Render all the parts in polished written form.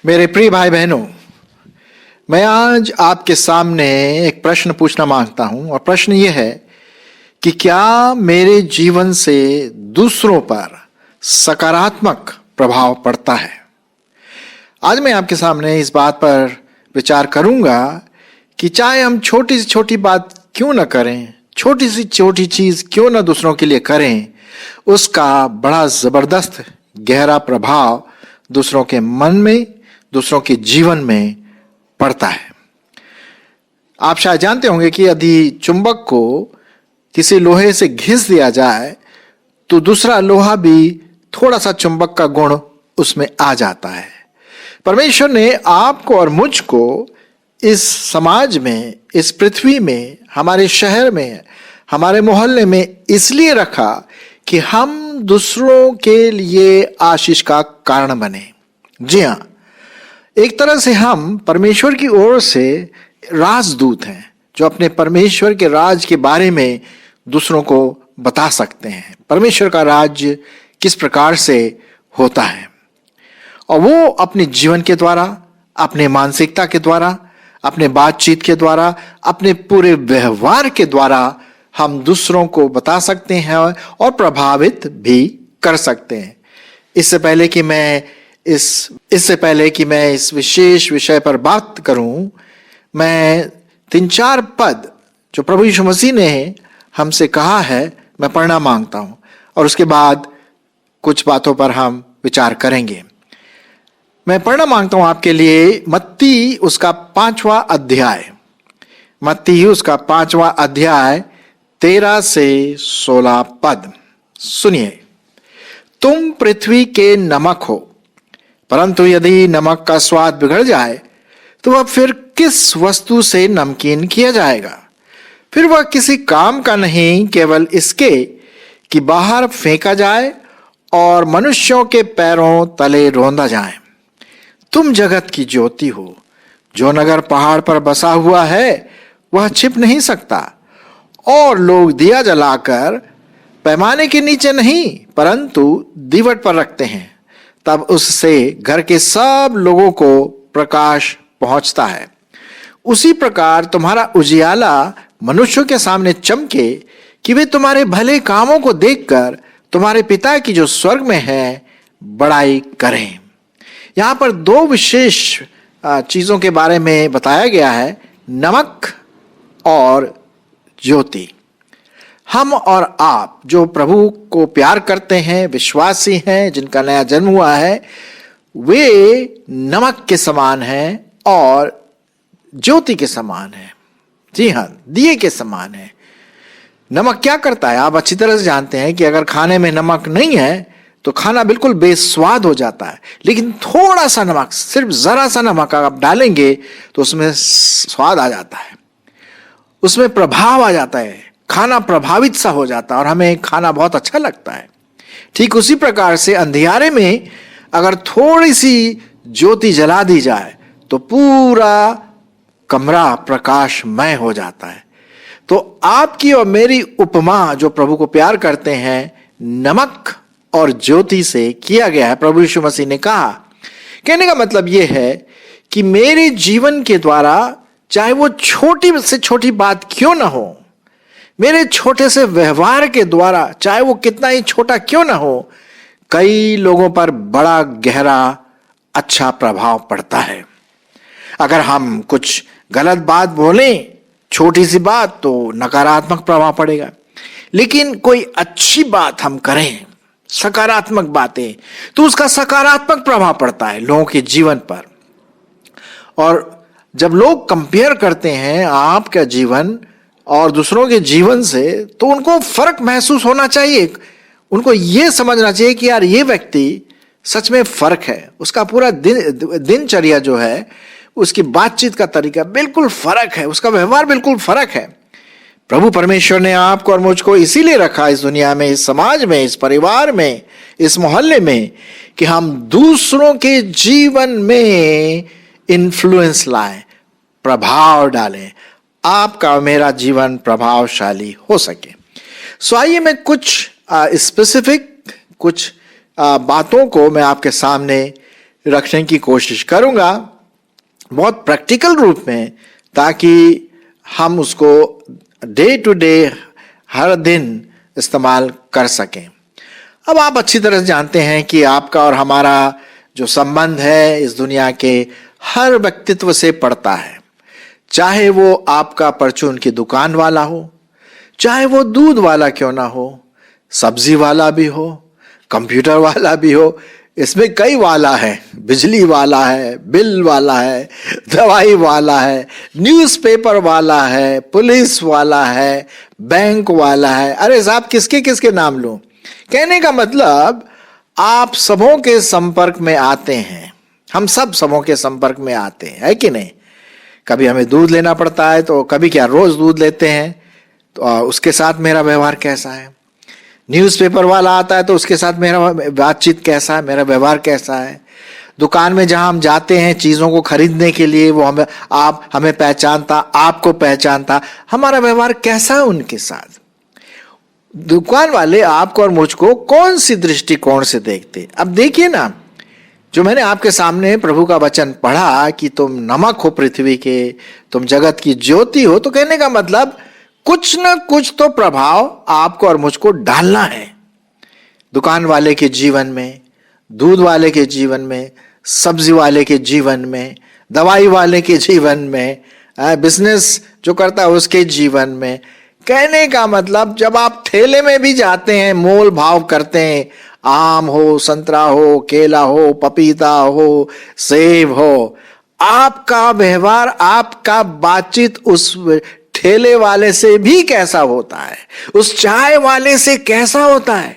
मेरे प्रिय भाई बहनों, मैं आज आपके सामने एक प्रश्न पूछना मांगता हूं और प्रश्न ये है कि क्या मेरे जीवन से दूसरों पर सकारात्मक प्रभाव पड़ता है। आज मैं आपके सामने इस बात पर विचार करूंगा कि चाहे हम छोटी से छोटी बात क्यों न करें, छोटी सी छोटी चीज क्यों न दूसरों के लिए करें, उसका बड़ा जबरदस्त गहरा प्रभाव दूसरों के मन में, दूसरों के जीवन में पड़ता है। आप शायद जानते होंगे कि यदि चुंबक को किसी लोहे से घिस दिया जाए तो दूसरा लोहा भी थोड़ा सा चुंबक का गुण उसमें आ जाता है। परमेश्वर ने आपको और मुझको इस समाज में, इस पृथ्वी में, हमारे शहर में, हमारे मोहल्ले में इसलिए रखा कि हम दूसरों के लिए आशीष का कारण बने। जी हां, एक तरह से हम परमेश्वर की ओर से राजदूत हैं जो अपने परमेश्वर के राज के बारे में दूसरों को बता सकते हैं। परमेश्वर का राज्य किस प्रकार से होता है और वो अपने जीवन के द्वारा, अपने मानसिकता के द्वारा, अपने बातचीत के द्वारा, अपने पूरे व्यवहार के द्वारा हम दूसरों को बता सकते हैं और प्रभावित भी कर सकते हैं। इससे पहले कि मैं इस विशेष विषय पर बात करूं, मैं 3-4 पद जो प्रभु यीशु मसीह ने हमसे कहा है मैं पढ़ना मांगता हूं और उसके बाद कुछ बातों पर हम विचार करेंगे। मैं पढ़ना मांगता हूं आपके लिए मत्ती उसका 5वां अध्याय, मत्ती उसका 5वां अध्याय 13 से 16 पद। सुनिए, तुम पृथ्वी के नमक हो, परंतु यदि नमक का स्वाद बिगड़ जाए तो वह फिर किस वस्तु से नमकीन किया जाएगा? फिर वह किसी काम का नहीं, केवल इसके कि बाहर फेंका जाए और मनुष्यों के पैरों तले रौंदा जाए। तुम जगत की ज्योति हो। जो नगर पहाड़ पर बसा हुआ है वह छिप नहीं सकता, और लोग दिया जलाकर पैमाने के नीचे नहीं परंतु दीवट पर रखते हैं, तब उससे घर के सब लोगों को प्रकाश पहुंचता है। उसी प्रकार तुम्हारा उजियाला मनुष्यों के सामने चमके कि वे तुम्हारे भले कामों को देखकर तुम्हारे पिता की जो स्वर्ग में है बड़ाई करें। यहां पर 2 विशेष चीजों के बारे में बताया गया है, नमक और ज्योति। हम और आप जो प्रभु को प्यार करते हैं, विश्वासी हैं, जिनका नया जन्म हुआ है, वे नमक के समान हैं और ज्योति के समान है। जी हां, दिए के समान है। नमक क्या करता है आप अच्छी तरह से जानते हैं कि अगर खाने में नमक नहीं है तो खाना बिल्कुल बेस्वाद हो जाता है, लेकिन थोड़ा सा नमक, सिर्फ जरा सा नमक आप डालेंगे तो उसमें स्वाद आ जाता है, उसमें प्रभाव आ जाता है, खाना प्रभावित सा हो जाता है और हमें खाना बहुत अच्छा लगता है। ठीक उसी प्रकार से अंधियारे में अगर थोड़ी सी ज्योति जला दी जाए तो पूरा कमरा प्रकाशमय हो जाता है। तो आपकी और मेरी उपमा जो प्रभु को प्यार करते हैं, नमक और ज्योति से किया गया है। प्रभु यीशु मसीह ने कहा, कहने का मतलब यह है कि मेरे जीवन के द्वारा, चाहे वो छोटी से छोटी बात क्यों ना हो, मेरे छोटे से व्यवहार के द्वारा, चाहे वो कितना ही छोटा क्यों ना हो, कई लोगों पर बड़ा गहरा अच्छा प्रभाव पड़ता है। अगर हम कुछ गलत बात बोलें, छोटी सी बात, तो नकारात्मक प्रभाव पड़ेगा, लेकिन कोई अच्छी बात हम करें, सकारात्मक बातें, तो उसका सकारात्मक प्रभाव पड़ता है लोगों के जीवन पर। और जब लोग कंपेयर करते हैं आपका जीवन और दूसरों के जीवन से, तो उनको फर्क महसूस होना चाहिए। उनको यह समझना चाहिए कि यार ये व्यक्ति सच में फर्क है, उसका पूरा दिनचर्या जो है, उसकी बातचीत का तरीका बिल्कुल फर्क है, उसका व्यवहार बिल्कुल फर्क है। प्रभु परमेश्वर ने आपको और मुझको इसीलिए रखा इस दुनिया में, इस समाज में, इस परिवार में, इस मोहल्ले में, कि हम दूसरों के जीवन में इन्फ्लुएंस लाएं, प्रभाव डालें, आपका मेरा जीवन प्रभावशाली हो सके। सो आइए मैं कुछ स्पेसिफिक बातों को मैं आपके सामने रखने की कोशिश करूंगा, बहुत प्रैक्टिकल रूप में, ताकि हम उसको डे टू डे हर दिन इस्तेमाल कर सकें। अब आप अच्छी तरह से जानते हैं कि आपका और हमारा जो संबंध है इस दुनिया के हर व्यक्तित्व से पड़ता है, चाहे वो आपका परचून की दुकान वाला हो, चाहे वो दूध वाला क्यों ना हो, सब्जी वाला भी हो, कंप्यूटर वाला भी हो, इसमें कई वाला है, बिजली वाला है, बिल वाला है, दवाई वाला है, न्यूज़पेपर वाला है, पुलिस वाला है, बैंक वाला है। अरे साहब, किसके किसके नाम लूं? कहने का मतलब आप सबों के संपर्क में आते हैं, हम सब सबों के संपर्क में आते हैं, है कि नहीं? कभी हमें दूध लेना पड़ता है, तो कभी क्या रोज दूध लेते हैं, तो उसके साथ मेरा व्यवहार कैसा है? न्यूज़पेपर वाला आता है तो उसके साथ मेरा बातचीत कैसा है, मेरा व्यवहार कैसा है? दुकान में जहां हम जाते हैं चीजों को खरीदने के लिए, वो हमें पहचानता, आपको पहचानता, हमारा व्यवहार कैसा है उनके साथ? दुकान वाले आपको और मुझको कौन सी दृष्टिकोण से देखते? अब देखिए ना, जो मैंने आपके सामने प्रभु का वचन पढ़ा कि तुम नमक हो पृथ्वी के, तुम जगत की ज्योति हो, तो कहने का मतलब कुछ ना कुछ तो प्रभाव आपको और मुझको डालना है। दुकान वाले के जीवन में, दूध वाले के जीवन में, सब्जी वाले के जीवन में, दवाई वाले के जीवन में, बिजनेस जो करता है उसके जीवन में। कहने का मतलब जब आप ठेले में भी जाते हैं, मोल भाव करते हैं, आम हो, संतरा हो, केला हो, पपीता हो, सेब हो, आपका व्यवहार, आपका बातचीत उस ठेले वाले से भी कैसा होता है, उस चाय वाले से कैसा होता है,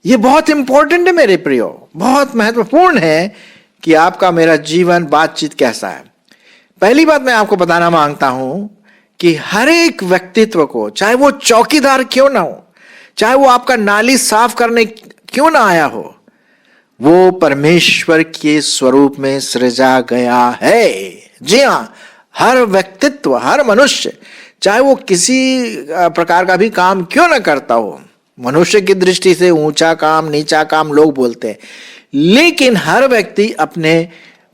ये बहुत इंपॉर्टेंट है मेरे प्रियो, बहुत महत्वपूर्ण है कि आपका मेरा जीवन बातचीत कैसा है। पहली बात मैं आपको बताना मांगता हूं कि हर एक व्यक्तित्व को, चाहे वो चौकीदार क्यों ना हो, चाहे वो आपका नाली साफ करने क्यों ना आया हो, वो परमेश्वर के स्वरूप में सृजा गया है। जी हां, हर व्यक्तित्व, हर मनुष्य, चाहे वो किसी प्रकार का भी काम क्यों ना करता हो, मनुष्य की दृष्टि से ऊंचा काम, नीचा काम लोग बोलते हैं, लेकिन हर व्यक्ति अपने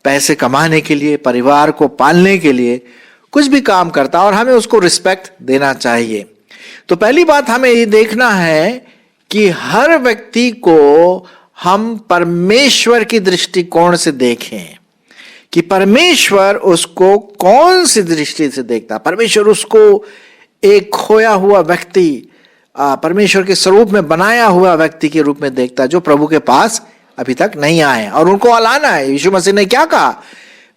पैसे कमाने के लिए, परिवार को पालने के लिए कुछ भी काम करता है और हमें उसको रिस्पेक्ट देना चाहिए। तो पहली बात हमें ये देखना है कि हर व्यक्ति को हम परमेश्वर की दृष्टिकोण से देखें कि परमेश्वर उसको कौन सी दृष्टि से देखता। परमेश्वर उसको एक खोया हुआ व्यक्ति, परमेश्वर के स्वरूप में बनाया हुआ व्यक्ति के रूप में देखता, जो प्रभु के पास अभी तक नहीं आए और उनको लाना है। यीशु मसीह ने क्या कहा?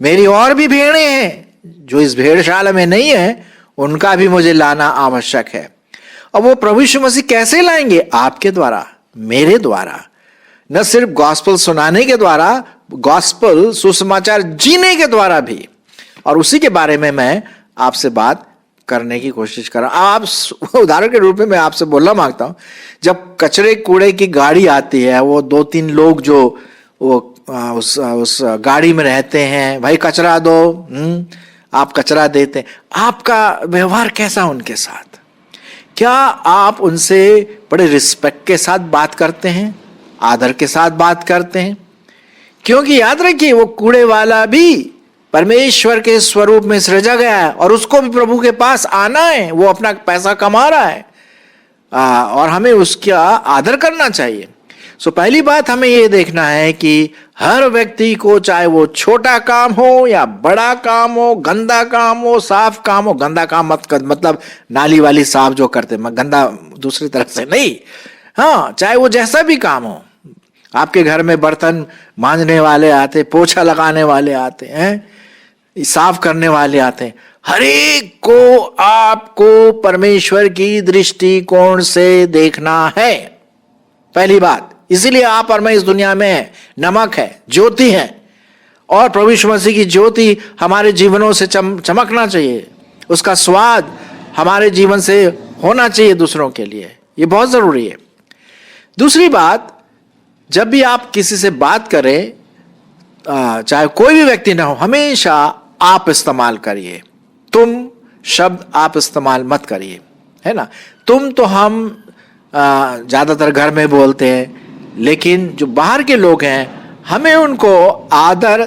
मेरी और भी भेड़ें हैं जो इस भेड़शाला में नहीं है, उनका भी मुझे लाना आवश्यक है। और वो प्रभु यीशु मसीह कैसे लाएंगे? आपके द्वारा, मेरे द्वारा, न सिर्फ गॉस्पेल सुनाने के द्वारा, गॉस्पेल सुसमाचार जीने के द्वारा भी। और उसी के बारे में मैं आपसे बात करने की कोशिश कर रहा हूं। आप उदाहरण के रूप में मैं आपसे बोलना मांगता हूं, जब कचरे कूड़े की गाड़ी आती है, वो 2-3 लोग जो वो उस गाड़ी में रहते हैं, भाई कचरा दो, आप कचरा देते हैं, आपका व्यवहार कैसा उनके साथ? क्या आप उनसे बड़े रिस्पेक्ट के साथ बात करते हैं, आदर के साथ बात करते हैं? क्योंकि याद रखिए, वो कूड़े वाला भी परमेश्वर के स्वरूप में सृजा गया है और उसको भी प्रभु के पास आना है। वो अपना पैसा कमा रहा है और हमें उसका आदर करना चाहिए। सो पहली बात हमें ये देखना है कि हर व्यक्ति को, चाहे वो छोटा काम हो या बड़ा काम हो, गंदा काम हो, साफ काम हो, गंदा काम मतलब नाली वाली साफ जो करते, गंदा दूसरी तरफ से नहीं, हाँ, चाहे वो जैसा भी काम हो, आपके घर में बर्तन मांजने वाले आते, पोछा लगाने वाले आते हैं, साफ करने वाले आते हैं, हर एक को आपको परमेश्वर की दृष्टिकोण से देखना है। पहली बात, इसीलिए आप और मैं इस दुनिया में नमक है, ज्योति है, और प्रभु यीशु मसीह की ज्योति हमारे जीवनों से चमकना चाहिए, उसका स्वाद हमारे जीवन से होना चाहिए दूसरों के लिए, ये बहुत जरूरी है। दूसरी बात, जब भी आप किसी से बात करें, चाहे कोई भी व्यक्ति ना हो, हमेशा आप इस्तेमाल करिए। तुम शब्द आप इस्तेमाल मत करिए, है ना। तुम तो हम ज्यादातर घर में बोलते हैं, लेकिन जो बाहर के लोग हैं, हमें उनको आदर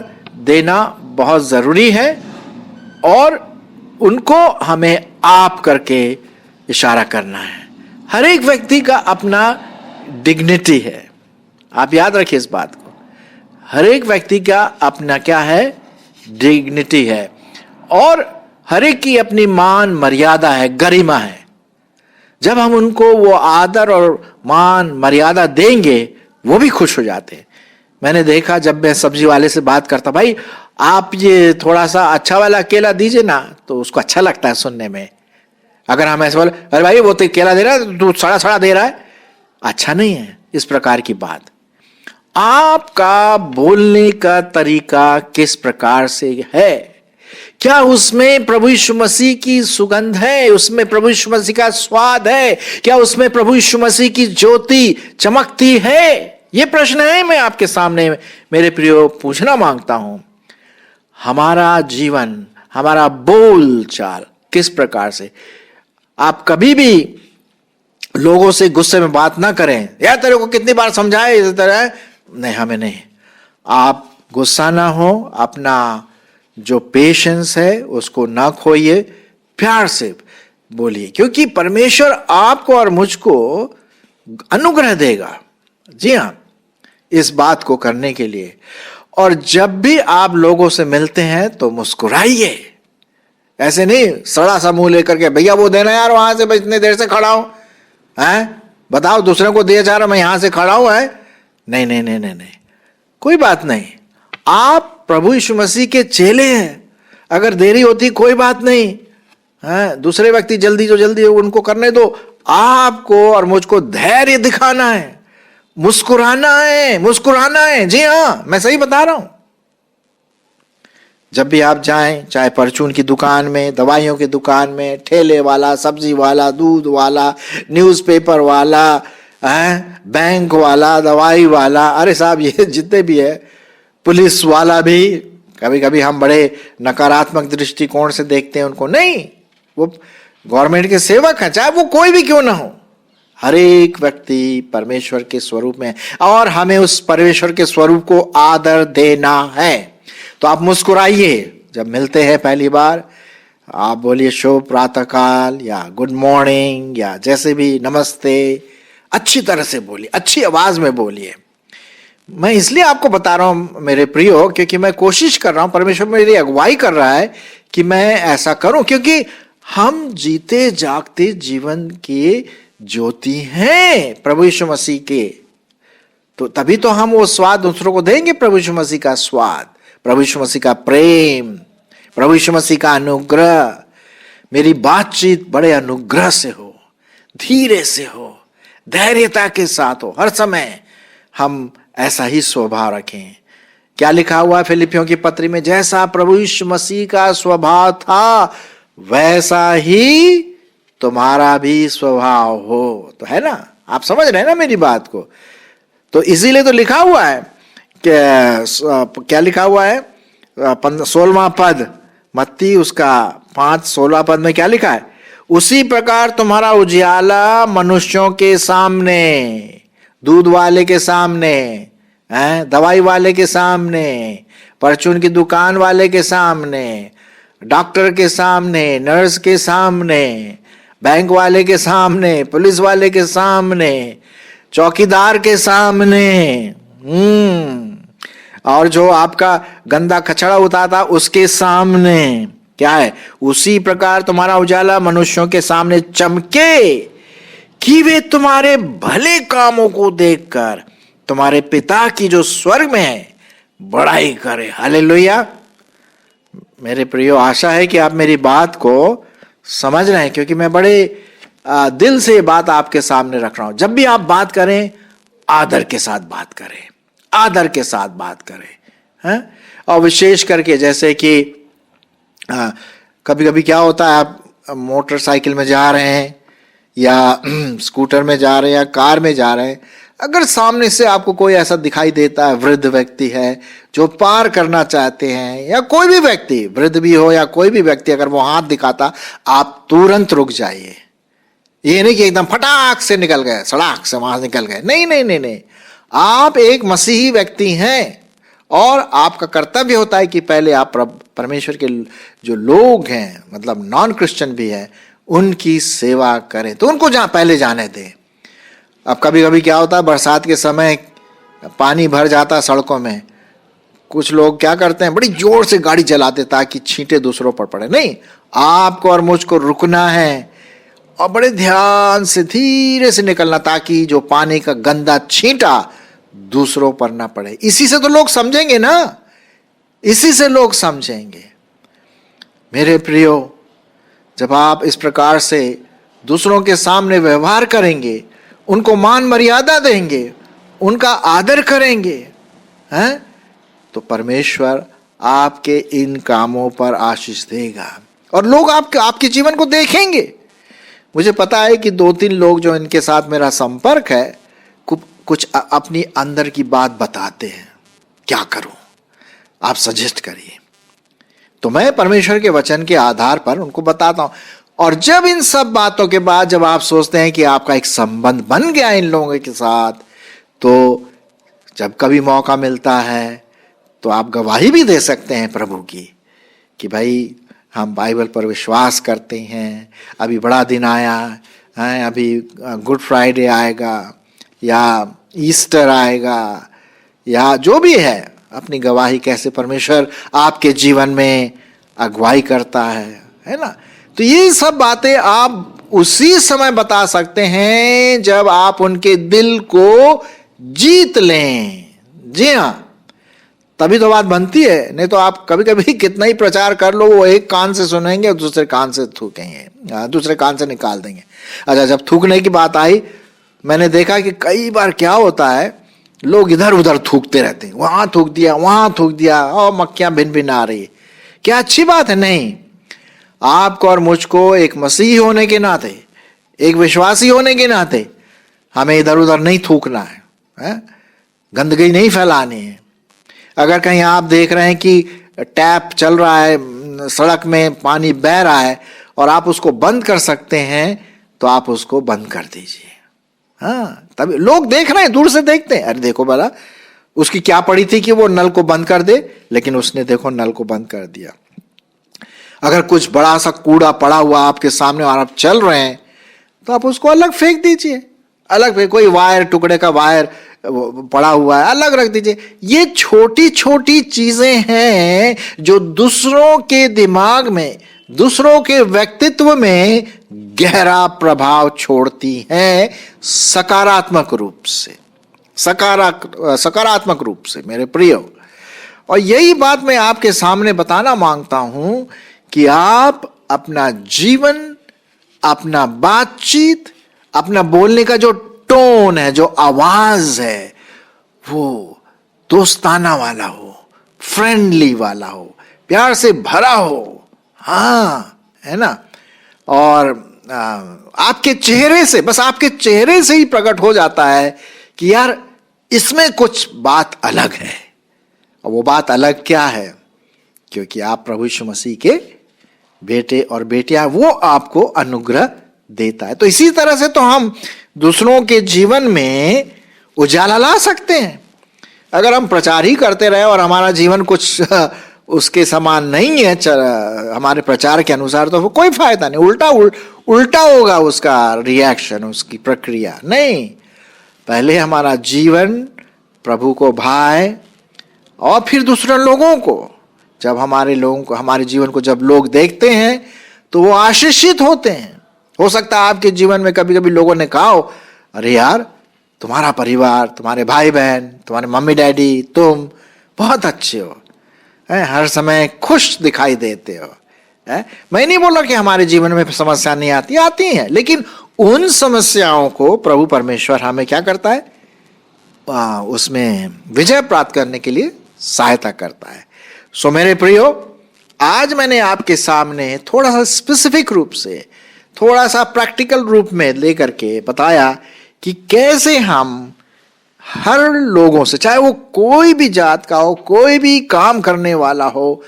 देना बहुत जरूरी है और उनको हमें आप करके इशारा करना है। हर एक व्यक्ति का अपना डिग्निटी है, आप याद रखिए इस बात को। हर एक व्यक्ति का अपना क्या है, डिग्निटी है, और हर एक की अपनी मान मर्यादा है, गरिमा है। जब हम उनको वो आदर और मान मर्यादा देंगे वो भी खुश हो जाते हैं। मैंने देखा जब मैं सब्जी वाले से बात करता, भाई आप ये थोड़ा सा अच्छा वाला केला दीजिए ना, तो उसको अच्छा लगता है सुनने में। अगर हम ऐसे बोले, अरे भाई वो तो केला दे रहा है, तू सड़ा सड़ा दे रहा है, अच्छा नहीं है। इस प्रकार की बात। आपका बोलने का तरीका किस प्रकार से है? क्या उसमें प्रभु यीशु मसीह की सुगंध है? उसमें प्रभु यीशु मसीह का स्वाद है? क्या उसमें प्रभु यीशु मसीह की ज्योति चमकती है? यह प्रश्न है मैं आपके सामने मेरे प्रियो पूछना मांगता हूं। हमारा जीवन, हमारा बोल चाल किस प्रकार से? आप कभी भी लोगों से गुस्से में बात ना करें, यार तेरे को कितनी बार समझाए इस तरह, नहीं, हमें नहीं। आप गुस्सा ना हो, अपना जो पेशेंस है उसको ना खोइए, प्यार से बोलिए, क्योंकि परमेश्वर आपको और मुझको अनुग्रह देगा। जी हां, इस बात को करने के लिए। और जब भी आप लोगों से मिलते हैं तो मुस्कुराइए, ऐसे नहीं सड़ा सा मुंह लेकर के, भैया वो देना यार वहां से, मैं इतने देर से खड़ा हूं, हैं बताओ दूसरे को दिया जा रहा, मैं यहां से खड़ा हूं, है नहीं नहीं नहीं नहीं नहीं, कोई बात नहीं। आप प्रभु यीशु मसीह के चेले हैं, अगर देरी होती कोई बात नहीं है, दूसरे व्यक्ति जल्दी जो जल्दी उनको करने दो। आपको और मुझको धैर्य दिखाना है, मुस्कुराना है, मुस्कुराना है। जी हां, मैं सही बता रहा हूं। जब भी आप जाएं, चाहे परचून की दुकान में, दवाइयों की दुकान में, ठेले वाला, सब्जी वाला, दूध वाला, न्यूज़पेपर वाला, बैंक वाला, दवाई वाला, अरे साहब ये जितने भी है, पुलिस वाला भी, कभी कभी हम बड़े नकारात्मक दृष्टिकोण से देखते हैं उनको। नहीं, वो गवर्नमेंट के सेवक हैं, चाहे वो कोई भी क्यों ना हो। हर एक व्यक्ति परमेश्वर के स्वरूप में, और हमें उस परमेश्वर के स्वरूप को आदर देना है। तो आप मुस्कुराइए जब मिलते हैं पहली बार, आप बोलिए शुभ प्रातः काल या गुड मॉर्निंग या जैसे भी, नमस्ते, अच्छी तरह से बोलिए, अच्छी आवाज में बोलिए। मैं इसलिए आपको बता रहा हूं मेरे प्रियो, क्योंकि मैं कोशिश कर रहा हूं, परमेश्वर मेरी अगुवाई कर रहा है कि मैं ऐसा करूं, क्योंकि हम जीते जागते जीवन के ज्योति हैं प्रभु यीशु मसीह के। तो तभी तो हम वो स्वाद दूसरों को देंगे, प्रभु यीशु मसीह का स्वाद, प्रभु यीशु मसीह का प्रेम, प्रभु यीशु मसीह का अनुग्रह। मेरी बातचीत बड़े अनुग्रह से हो, धीरे से हो, धैर्यता के साथ हो, हर समय हम ऐसा ही स्वभाव रखें। क्या लिखा हुआ है फिलिपियों की पत्री में? जैसा प्रभु यीशु मसीह का स्वभाव था वैसा ही तुम्हारा भी स्वभाव हो। तो है ना, आप समझ रहे हैं ना मेरी बात को? तो इसीलिए तो लिखा हुआ है कि क्या लिखा हुआ है 16वां पद, मत्ती उसका 5:16 पद में क्या लिखा है? उसी प्रकार तुम्हारा उजियाला मनुष्यों के सामने, दूध वाले के सामने, दवाई वाले के सामने, परचून की दुकान वाले के सामने, डॉक्टर के सामने, नर्स के सामने, बैंक वाले के सामने, पुलिस वाले के सामने, चौकीदार के सामने, और जो आपका गंदा कचरा उठाता उसके सामने, क्या है? उसी प्रकार तुम्हारा उजाला मनुष्यों के सामने चमके कि वे तुम्हारे भले कामों को देखकर तुम्हारे पिता की जो स्वर्ग में है बड़ाई करे। हालेलुया। मेरे प्रियो, आशा है कि आप मेरी बात को समझ रहे हैं, क्योंकि मैं बड़े दिल से ये बात आपके सामने रख रहा हूं। जब भी आप बात करें, आदर के साथ बात करें, आदर के साथ बात करें, हैं? और विशेष करके जैसे कि कभी कभी क्या होता है, आप मोटरसाइकिल में जा रहे हैं या स्कूटर में जा रहे हैं या कार में जा रहे हैं, अगर सामने से आपको कोई ऐसा दिखाई देता है, वृद्ध व्यक्ति है जो पार करना चाहते हैं, या कोई भी व्यक्ति, वृद्ध भी हो या कोई भी व्यक्ति, अगर वो हाथ दिखाता, आप तुरंत रुक जाइए। ये नहीं कि एकदम फटाक से निकल गए, सड़ाक से वहां निकल गए। नहीं नहीं नहीं नहीं, आप एक मसीही व्यक्ति हैं, और आपका कर्तव्य होता है कि पहले आप परमेश्वर के जो लोग हैं, मतलब नॉन क्रिश्चियन भी हैं, उनकी सेवा करें। तो उनको पहले जाने दें। अब कभी कभी क्या होता है, बरसात के समय पानी भर जाता है सड़कों में, कुछ लोग क्या करते हैं, बड़ी जोर से गाड़ी चलाते ताकि छींटे दूसरों पर पड़े। नहीं, आपको और मुझको रुकना है और बड़े ध्यान से धीरे से निकलना, ताकि जो पानी का गंदा छींटा दूसरों पर ना पड़े। इसी से तो लोग समझेंगे ना, इसी से लोग समझेंगे। मेरे प्रियो, जब आप इस प्रकार से दूसरों के सामने व्यवहार करेंगे, उनको मान मर्यादा देंगे, उनका आदर करेंगे, हैं, तो परमेश्वर आपके इन कामों पर आशीष देगा और लोग आपके जीवन को देखेंगे। मुझे पता है कि 2-3 लोग जो इनके साथ मेरा संपर्क है, कुछ अपनी अंदर की बात बताते हैं। क्या करूं, आप सजेस्ट करिए। तो मैं परमेश्वर के वचन के आधार पर उनको बताता हूं। और जब इन सब बातों के बाद जब आप सोचते हैं कि आपका एक संबंध बन गया इन लोगों के साथ, तो जब कभी मौका मिलता है तो आप गवाही भी दे सकते हैं प्रभु की, कि भाई हम बाइबल पर विश्वास करते हैं, अभी बड़ा दिन आया है, अभी गुड फ्राइडे आएगा या ईस्टर आएगा या जो भी है, अपनी गवाही कैसे परमेश्वर आपके जीवन में अगुवाई करता है ना। तो ये सब बातें आप उसी समय बता सकते हैं जब आप उनके दिल को जीत लें। जी हाँ, तभी तो बात बनती है। नहीं तो आप कभी कभी कितना ही प्रचार कर लो, वो एक कान से सुनेंगे और दूसरे कान से थूकेंगे, दूसरे कान से निकाल देंगे। अच्छा, जब थूकने की बात आई, मैंने देखा कि कई बार क्या होता है, लोग इधर उधर थूकते रहते हैं, वहां थूक दिया, वहां थूक दिया, और मक्खियां भिन भिन आ रही। क्या अच्छी बात है? नहीं। आपको और मुझको एक मसीही होने के नाते, एक विश्वासी होने के नाते हमें इधर उधर नहीं थूकना है? गंदगी नहीं फैलानी है। अगर कहीं आप देख रहे हैं कि टैप चल रहा है, सड़क में पानी बह रहा है और आप उसको बंद कर सकते हैं, तो आप उसको बंद कर दीजिए। हाँ, तभी लोग देख रहे हैं, दूर से देखते हैं, अरे देखो भला उसकी क्या पड़ी थी कि वो नल को बंद कर दे, लेकिन उसने देखो नल को बंद कर दिया। अगर कुछ बड़ा सा कूड़ा पड़ा हुआ आपके सामने और आप चल रहे हैं, तो आप उसको अलग फेंक दीजिए, अलग फेंक। कोई वायर, टुकड़े का वायर पड़ा हुआ है, अलग रख दीजिए। ये छोटी छोटी चीजें हैं जो दूसरों के दिमाग में, दूसरों के व्यक्तित्व में गहरा प्रभाव छोड़ती हैं, सकारात्मक रूप से, सकारात्मक रूप से, मेरे प्रियो। और यही बात मैं आपके सामने बताना मांगता हूं कि आप अपना जीवन, अपना बातचीत, अपना बोलने का जो टोन है, जो आवाज है, वो दोस्ताना वाला हो, फ्रेंडली वाला हो, प्यार से भरा हो। हाँ, है ना। और आपके चेहरे से, बस आपके चेहरे से ही प्रकट हो जाता है कि यार इसमें कुछ बात अलग है। और वो बात अलग क्या है? क्योंकि आप प्रभु यीशु मसीह के बेटे और बेटियां, वो आपको अनुग्रह देता है। तो इसी तरह से तो हम दूसरों के जीवन में उजाला ला सकते हैं। अगर हम प्रचार ही करते रहे और हमारा जीवन कुछ उसके समान नहीं है हमारे प्रचार के अनुसार, तो वो कोई फायदा नहीं, उल्टा होगा उसका रिएक्शन, उसकी प्रक्रिया। नहीं, पहले हमारा जीवन प्रभु को भाए और फिर दूसरे लोगों को, जब हमारे जीवन को जब लोग देखते हैं तो वो आशीषित होते हैं। हो सकता है आपके जीवन में कभी कभी लोगों ने कहा हो, अरे यार तुम्हारा परिवार, तुम्हारे भाई बहन, तुम्हारे मम्मी डैडी, तुम बहुत अच्छे हो, हर समय खुश दिखाई देते हो। मैं नहीं बोल रहा कि हमारे जीवन में समस्या नहीं आती, आती हैं, लेकिन उन समस्याओं को प्रभु परमेश्वर हमें क्या करता है, उसमें विजय प्राप्त करने के लिए सहायता करता है। सो मेरे प्रियो, आज मैंने आपके सामने थोड़ा सा स्पेसिफिक रूप से, थोड़ा सा प्रैक्टिकल रूप में लेकर के बताया कि कैसे हम हर लोगों से, चाहे वो कोई भी जात का हो, कोई भी काम करने वाला हो,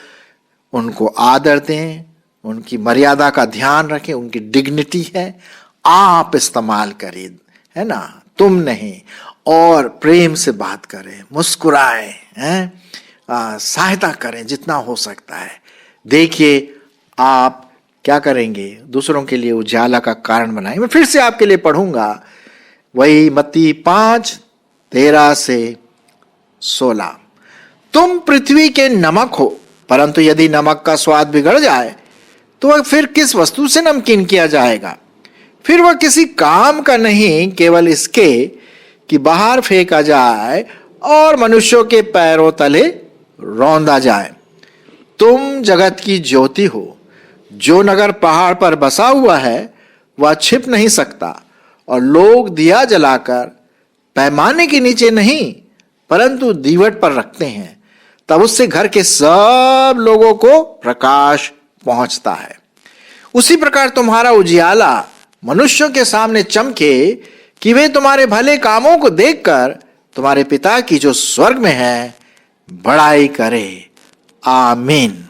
उनको आदर दें, उनकी मर्यादा का ध्यान रखें, उनकी डिग्निटी है, आप इस्तेमाल करें, है ना, तुम नहीं। और प्रेम से बात करें, मुस्कुराएं, हैं, सहायता करें जितना हो सकता है। देखिए आप क्या करेंगे, दूसरों के लिए उजाला का कारण बनाएं। मैं फिर से आपके लिए पढ़ूंगा, वही मत्ती 5:13-16। तुम पृथ्वी के नमक हो, परंतु यदि नमक का स्वाद बिगड़ जाए तो वह फिर किस वस्तु से नमकीन किया जाएगा? फिर वह किसी काम का नहीं, केवल इसके कि बाहर फेंका जाए और मनुष्यों के पैरों तले रौंदा जाए। तुम जगत की ज्योति हो। जो नगर पहाड़ पर बसा हुआ है वह छिप नहीं सकता, और लोग दिया जलाकर पैमाने के नीचे नहीं परंतु दीवट पर रखते हैं, तब उससे घर के सब लोगों को प्रकाश पहुंचता है। उसी प्रकार तुम्हारा उजियाला मनुष्यों के सामने चमके, कि वे तुम्हारे भले कामों को देखकर तुम्हारे पिता की जो स्वर्ग में है बड़ाई करे। आमीन।